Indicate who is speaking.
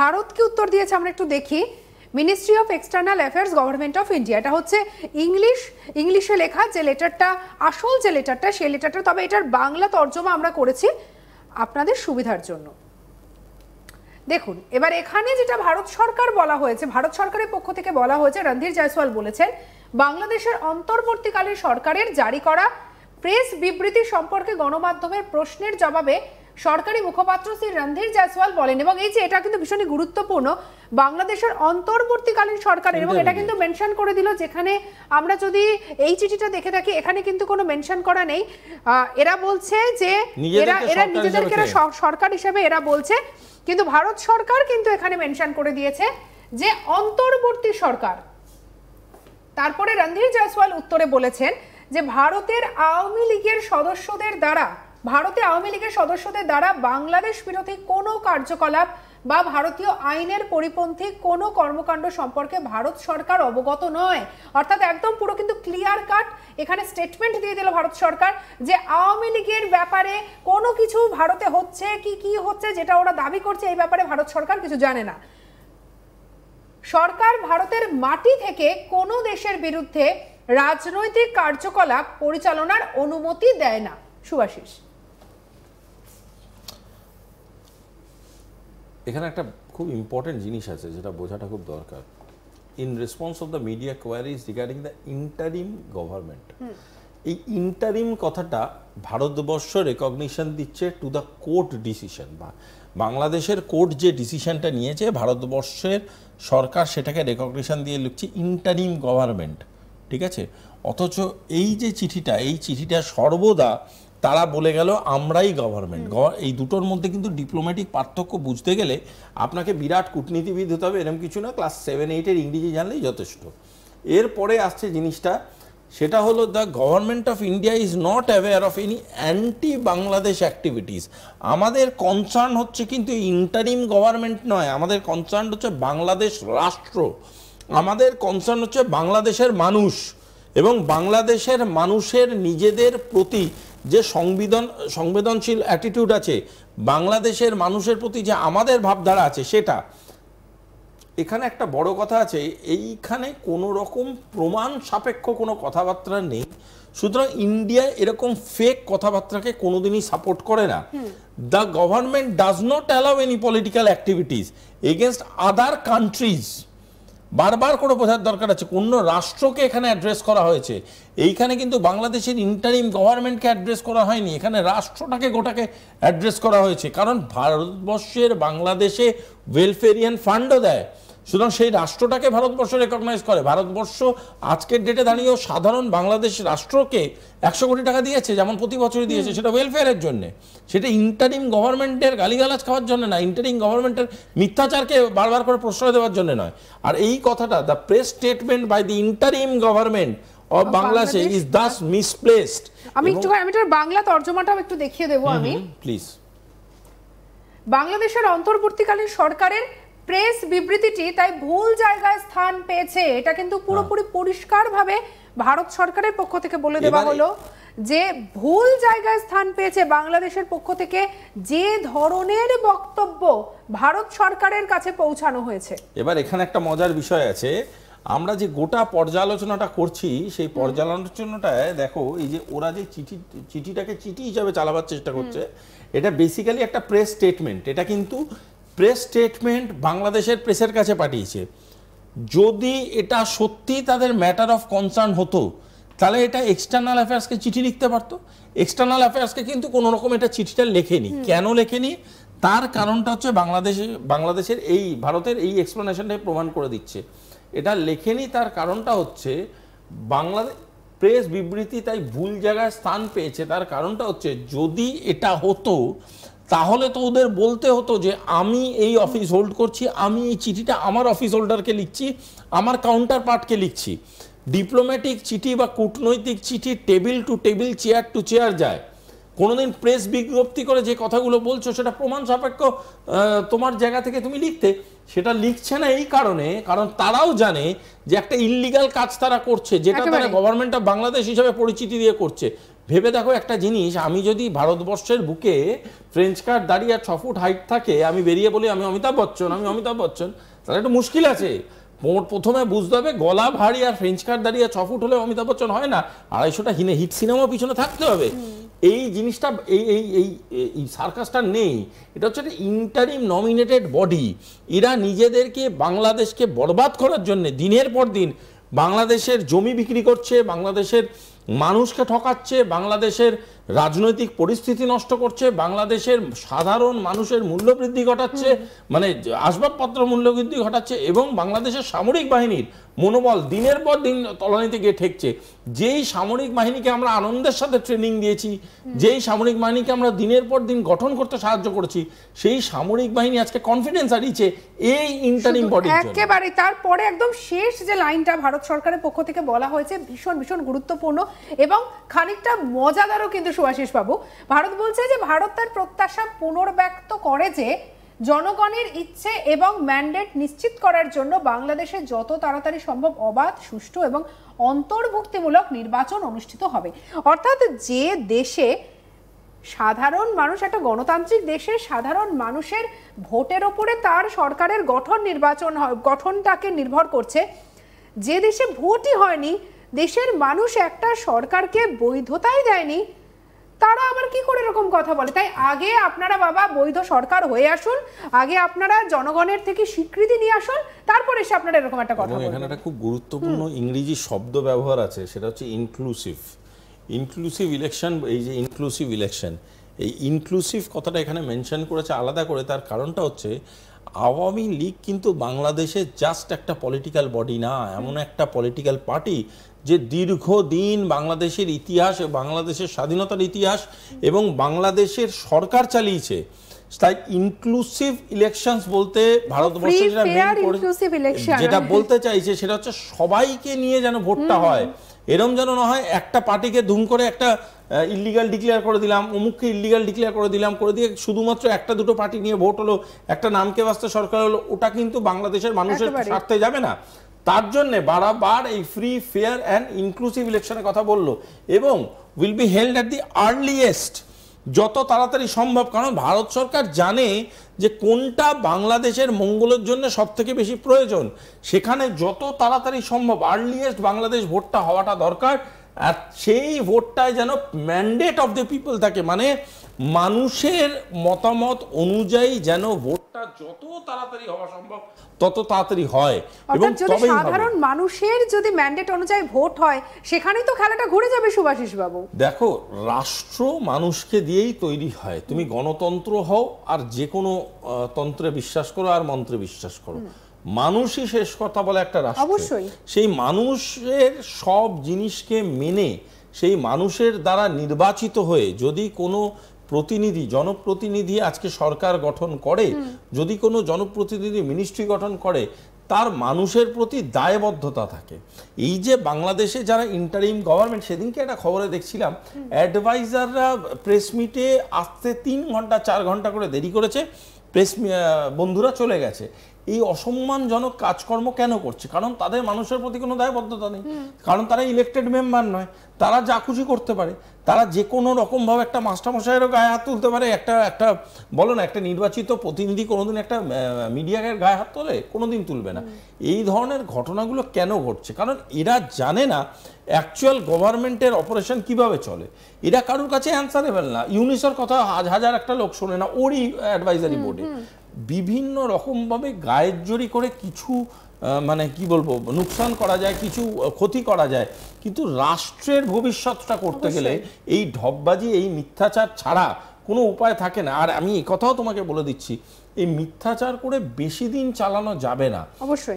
Speaker 1: ভারত কি উত্তর দিয়েছে আমরা একটু দেখি। Ministry of external affairs government of India, এটা হচ্ছে ইংলিশে লেখা যে লেটারটা, আসল যে লেটারটা সেই লেটারটা, তবে এটার বাংলা তর্জমা আমরা করেছি আপনাদের সুবিধার জন্য। দেখুন এবার এখানে যেটা ভারত সরকার বলা হয়েছে, ভারত সরকারের পক্ষ থেকে বলা হয়েছে, রণধীর জয়সওয়াল বলেছেন বাংলাদেশের অন্তর্বর্তীকালীন সরকারের জারি করা প্রেস বিবৃতি সম্পর্কে গণমাধ্যমের প্রশ্নের জবাবে সরকারি মুখপাত্র শ্রী রণধীর জয়সওয়াল বলেন, এবং এই যে এটা কিন্তু ভীষণই গুরুত্বপূর্ণ, বাংলাদেশের অন্তর্বর্তীকালীন সরকারের, এবং এটা কিন্তু মেনশন করে দিল, যেখানে আমরা যদি এই চিঠিটা দেখে থাকি এখানে কিন্তু কোনো মেনশন করা নেই। এরা বলছে যে এরা নিজেদেরকে সরকার হিসেবে এরা বলছে, কিন্তু ভারত সরকার কিন্তু এখানে মেনশন করে দিয়েছে যে অন্তর্বর্তী সরকার। তারপরে রণধীর জয়সওয়াল উত্তরে বলেছেন যে ভারতে আওয়ামী লীগের সদস্যদের দ্বারা বাংলাদেশ বিরোধী কোনো কার্যকলাপ বা ভারতীয় আইনের পরিপন্থী কোনো কর্মকাণ্ড সম্পর্কে ভারত সরকার অবগত নয়। অর্থাৎ একদম পুরো কিন্তু ক্লিয়ার কাট এখানে স্টেটমেন্ট দিয়ে দিল ভারত সরকার যে আওয়ামী লীগের ব্যাপারে কোনো কিছু ভারতে হচ্ছে কি হচ্ছে যেটা ওরা দাবি করছে এই ব্যাপারে ভারত সরকার কিছু জানে না। সরকার ভারতের মাটি থেকে কোনো দেশের বিরুদ্ধে রাজনৈতিক কার্যকলাপ পরিচালনার অনুমতি দেয় না। সুভাষিস,
Speaker 2: এখানে একটা খুব ইম্পর্টেন্ট জিনিস আছে যেটা বোঝাটা খুব দরকার। In response of the media queries regarding the interim government, এই ইন্টারিম কথাটা ভারতবর্ষ রেকগনিশন দিচ্ছে টু দ্য কোর্ট ডিসিশন, বা বাংলাদেশের কোর্ট যে ডিসিশনটা নিয়েছে ভারতবর্ষের সরকার সেটাকে রেকগনিশন দিয়ে লিখছে ইন্টারিম গভর্নমেন্ট, ঠিক আছে। অথচ এই যে চিঠিটা, এই চিঠিটা সর্বদা তারা বলে গেল আমরাই গভর্নমেন্ট। এই দুটোর মধ্যে কিন্তু ডিপ্লোম্যাটিক পার্থক্য বুঝতে গেলে আপনাকে বিরাট কূটনীতিবিদ হতে হবে এরকম কিছু না, ক্লাস 7-8 ইংরেজি জানলেই যথেষ্ট। এরপরে আসছে জিনিসটা, সেটা হলো the government of India is not aware of any anti Bangladesh activities. আমাদের কনসার্ন হচ্ছে কিন্তু ইন্টারিম গভর্নমেন্ট নয়, আমাদের কনসার্ন হচ্ছে বাংলাদেশ রাষ্ট্র, আমাদের কনসার্ন হচ্ছে বাংলাদেশের মানুষ, এবং বাংলাদেশের মানুষের নিজেদের প্রতি যে সংবেদনশীল অ্যাটিটিউড আছে, বাংলাদেশের মানুষের প্রতি যে আমাদের ভাবধারা আছে সেটা। এখানে একটা বড় কথা আছে, এইখানে কোনো রকম প্রমাণ সাপেক্ষ কোনো কথাবার্তা নেই, সুতরাং ইন্ডিয়া এরকম ফেক কথাবার্তাকে কোনোদিনই সাপোর্ট করে না। The government does not allow any political activities against other countries. বারবার করে বোঝার দরকার আছে কোন রাষ্ট্রকে এখানে অ্যাড্রেস করা হয়েছে। এইখানে কিন্তু বাংলাদেশের ইন্টারিম গভর্নমেন্টকে অ্যাড্রেস করা হয়নি, এখানে রাষ্ট্রটাকে গোটাকে অ্যাড্রেস করা হয়েছে, কারণ ভারতবর্ষের বাংলাদেশে ওয়েলফেয়ারিয়ান ফান্ডও দেয়, সুতরাং সেই রাষ্ট্রটাকে ভারতবর্ষ রেকগনাইজ করে। ভারতবর্ষ আজকের ডেটে দাঁড়িয়েও সাধারণ বাংলাদেশ রাষ্ট্রকে 100 কোটি টাকা দিয়েছে, যেমন প্রতি বছরই দিয়েছে, সেটা ওয়েলফেয়ারের জন্য, সেটা ইন্টারিম গভর্নমেন্টের গালিগালাজ খাওয়ার জন্য না, ইন্টারিম গভর্নমেন্টের মিথ্যাচারকে বারবার করে প্রশ্রয় দেওয়ার জন্য নয়। আর এই কথাটা, the press statement by the interim government of Bangladesh is thus misplaced.
Speaker 1: আমি বাংলা তর্জমাটাও একটু দেখিয়ে দেবো আমি,
Speaker 2: প্লিজ।
Speaker 1: বাংলাদেশের অন্তর্বর্তীকালীন সরকারের প্রেস বিবৃতিটি তাই ভুল জায়গায় স্থান পেয়েছে, এটা কিন্তু পুরোপুরি পরিষ্কারভাবে ভারত সরকারের পক্ষ থেকে বলে দেওয়া হলো যে ভুল জায়গায় স্থান পেয়েছে। বাংলাদেশের পক্ষ থেকে যে ধরনের বক্তব্য ভারত সরকারের কাছে পৌঁছানো হয়েছে।
Speaker 2: এবার এখানে একটা মজার বিষয় আছে, আমরা যে গোটা পর্যালোচনাটা করছি সেই পর্যালোচনাটায় দেখো, এই যে ওরা যে চিঠিটাকে চিঠি হিসাবে চালাবার চেষ্টা করছে, এটা বেসিক্যালি একটা প্রেস স্টেটমেন্ট। এটা কিন্তু প্রেস স্টেটমেন্ট বাংলাদেশের প্রেসের কাছে পাঠিয়েছে। যদি এটা সত্যি তাদের ম্যাটার অফ কনসার্ন হতো তাহলে এটা এক্সটার্নাল অ্যাফেয়ার্সকে চিঠি লিখতে পারতো। এক্সটার্নাল অ্যাফেয়ার্সকে কিন্তু কোনো রকম এটা চিঠিটা লেখেনি। কেন লেখেনি তার কারণটা হচ্ছে বাংলাদেশের এই ভারতের এই এক্সপ্লেনেশনটাই প্রমাণ করে দিচ্ছে। এটা লেখেনি তার কারণটা হচ্ছে বাংলাদেশ প্রেস বিবৃতি তাই ভুল জায়গায় স্থান পেয়েছে, তার কারণটা হচ্ছে যদি এটা হতো তাহলে তো ওদের বলতে হতো যে আমি এই অফিস হোল্ড করছি, আমি এই চিঠিটা আমার অফিস হোল্ডারকে লিখছি, আমার কাউন্টার পার্টকে লিখছি। ডিপ্লোম্যাটিক চিঠি বা কূটনৈতিক চিঠি table to table, chair to chair যায়। কোনোদিন প্রেস বিজ্ঞপ্তি করে যে কথাগুলো বলছো সেটা প্রমাণ সাপেক্ষ তোমার জায়গা থেকে তুমি লিখতে, সেটা লিখছে না এই কারণে, কারণ তারাও জানে যে একটা ইল্লিগাল কাজ তারা করছে, যেটা তারা গভর্নমেন্ট অফ বাংলাদেশ হিসেবে পরিচিতি দিয়ে করছে। ভেবে দেখো একটা জিনিস, আমি যদি ভারতবর্ষের বুকে ফ্রেঞ্চ কাট দাঁড়িয়ে 6 ফুট হাইট থাকে, আমি বেরিয়ে বলি আমি অমিতাভ বচ্চন, তাহলে একটু মুশকিল আছে। প্রথমে বুঝতে হবে গলা ভারী আর ফ্রেঞ্চ কাট দাঁড়িয়ে 6 ফুট হলে অমিতাভ বচ্চন হয় না, 250টা হিট সিনেমা পিছনে থাকতে হবে। এই জিনিসটা এই সার্কাসটা নেই। এটা হচ্ছে একটা ইন্টারিম নমিনেটেড বডি। এরা নিজেদেরকে বাংলাদেশকে বরবাদ করার জন্য দিনের পর দিন বাংলাদেশের জমি বিক্রি করছে, বাংলাদেশের মানুষকে ঠকাচ্ছে, বাংলাদেশের রাজনৈতিক পরিস্থিতি নষ্ট করছে, বাংলাদেশের সাধারণ মানুষের মূল্যবৃদ্ধি ঘটাচ্ছে, মানে আসবাবপত্র মূল্যবৃদ্ধি ঘটাচ্ছে, এবং বাংলাদেশের সামরিক বাহিনীর মনোবল দিনের পর দিন তলানিতে গিয়ে ঠেকছে। যেই সামরিক বাহিনীকে আমরা আনন্দের সাথে ট্রেনিং দিয়েছি, যেই সামরিক বাহিনীকে আমরা দিনের পর দিন গঠন করতে সাহায্য করেছি, সেই সামরিক বাহিনী আজকে কনফিডেন্স হারিয়েছে এই ইন্টারিম বডির জন্য।
Speaker 1: একেবারে তারপরে একদম শেষ যে লাইনটা ভারত সরকারের পক্ষ থেকে বলা হয়েছে ভীষণ ভীষণ গুরুত্বপূর্ণ এবং খানিকটা মজাদারও কিন্তু সুভাষিস বাবু। ভারত বলছে যে ভারত তার প্রত্যাশা পুনর্ব্যক্ত করে যে জনগণের ইচ্ছে এবং ম্যান্ডেট নিশ্চিত করার জন্য বাংলাদেশে যত তাড়াতাড়ি সম্ভব অবাধ, সুষ্ঠু এবং অন্তর্ভুক্তিমূলক নির্বাচন অনুষ্ঠিত হবে। অর্থাৎ যে দেশে সাধারণ মানুষ, একটা গণতান্ত্রিক দেশের সাধারণ মানুষের ভোটের ওপরে তার সরকারের গঠনটাকে নির্ভর করছে, যে দেশে ভোটই হয়নি, দেশের মানুষ একটা সরকারকে বৈধতাই দেয়নি, তারা আবার কি করে এরকম কথা বলে? তাই আগে আপনারা বাবা বৈধ সরকার হয়ে আসুন, আগে আপনারা জনগণের থেকে স্বীকৃতি নিয়ে আসুন, তারপরে এসে আপনারা এরকম একটা কথা বলবেন।
Speaker 2: এখানে একটা খুব গুরুত্বপূর্ণ ইংরেজি শব্দ ব্যবহার আছে, সেটা হচ্ছে ইনক্লুসিভ ইলেকশন। এই যে ইনক্লুসিভ ইলেকশন, এই ইনক্লুসিভ কথাটা এখানে মেনশন করেছে আলাদা করে। তার কারণটা হচ্ছে আওয়ামী লীগ কিন্তু বাংলাদেশে জাস্ট একটা পলিটিক্যাল বডি না, এমন একটা পলিটিক্যাল পার্টি যে দীর্ঘদিন বাংলাদেশের ইতিহাস, বাংলাদেশের স্বাধীনতার ইতিহাস এবং বাংলাদেশের সরকার চালিয়েছে। তাই ইনক্লুসিভ ইলেকশনস বলতে ভারতবর্ষে যেটা বলতে চাইছে সেটা হচ্ছে সবাইকে নিয়ে যেন ভোটটা হয়। এরম যেন না হয় একটা পার্টিকে ধুম করে একটা ইল্লিগাল ডিক্লেয়ার করে দিলাম, অমুককে ইল্লিগাল ডিক্লেয়ার করে দিলাম, করে দিয়ে শুধুমাত্র একটা দুটো পার্টি নিয়ে ভোট হলো, একটা নামকে বাস্তে সরকার হলো, ওটা কিন্তু বাংলাদেশের মানুষের স্বার্থে যাবে না। তার জন্য বারবার এই ফ্রি, ফেয়ার অ্যান্ড ইনক্লুসিভ ইলেকশনের কথা বললো এবং will be held at the earliest, যত তাড়াতাড়ি সম্ভব। কারণ ভারত সরকার জানে যে কোনটা বাংলাদেশের মঙ্গলের জন্য সব থেকে বেশি প্রয়োজন, সেখানে যত তাড়াতাড়ি সম্ভব আর্লিয়েস্ট বাংলাদেশ ভোটটা হওয়াটা দরকার। আর সেই ভোটটায় যেন ম্যান্ডেট অফ দ্য পিপল থাকে, মানে মানুষের মতামত অনুযায়ী যেন ভোটটা যত তাড়াতাড়ি হওয়া সম্ভব তত তাড়াতাড়ি হয়। এবং
Speaker 1: যদি সাধারণ মানুষের যদি ম্যান্ডেট অনুযায়ী ভোট হয়, সেখানেই তো খেলাটা ঘুরে যাবে সুভাষিস বাবু।
Speaker 2: দেখো, রাষ্ট্র মানুষকে দিয়েই তৈরি হয়। তুমি গণতন্ত্র হও আর যে কোনো তন্ত্রে বিশ্বাস করো আর মন্ত্রে বিশ্বাস করো, মানুষই শেষ কথা বলে একটা রাষ্ট্র।
Speaker 1: অবশ্যই
Speaker 2: সেই মানুষের সব জিনিসকে মেনে, সেই মানুষের দ্বারা নির্বাচিত হয়ে যদি কোনো প্রতিনিধি, জনপ্রতিনিধি আজকে সরকার গঠন করে, যদি কোনো জনপ্রতিনিধি মিনিস্ট্রি গঠন করে, তার মানুষের প্রতি দায়বদ্ধতা থাকে। এই যে বাংলাদেশে যারা ইন্টারিম গভর্নমেন্ট, সেদিনকে একটা খবরে দেখছিলাম অ্যাডভাইজাররা প্রেস মিটে আসতে 3 ঘন্টা 4 ঘন্টা করে দেরি করেছে, প্রেস বন্ধুরা চলে গেছে। এই অসম্মানজনক কাজকর্ম কেন করছে? কারণ তাদের মানুষের প্রতি কোনো দায়বদ্ধতা নেই, কারণ তারা ইলেক্টেড মেম্বার নয়, তারা যা খুশি করতে পারে, তারা যে কোনো রকমভাবে একটা মাস্টারমশাইয়েরও গায়ে হাত তুলতে পারে। একটা বলো না, একটা নির্বাচিত প্রতিনিধি কোনোদিন একটা মিডিয়ার গায়ে হাত তোলে? কোনোদিন তুলবে না। এই ধরনের ঘটনাগুলো কেন ঘটছে? কারণ এরা জানে না অ্যাকচুয়াল গভর্নমেন্টের অপারেশন কিভাবে চলে। এরা কারোর কাছে অ্যান্সারেবল না। ইউনিসের কথা হাজার একটা লোক শোনে না ওরই অ্যাডভাইজারি বোর্ডে। বিভিন্ন রকমভাবে গায়ের জোরি করে কিছু মানে কি বলবো, নুকসান করা যায়, কিছু ক্ষতি করা যায়, কিন্তু রাষ্ট্রের ভবিষ্যৎটা করতে গেলে এই ঢপবাজি, এই মিথ্যাচার ছাড়া কোনো উপায় থাকে না। আর আমি এই কথাও তোমাকে বলে দিচ্ছি, এই মিথ্যাচার করে বেশি দিন চালানো যাবে না।
Speaker 1: অবশ্যই।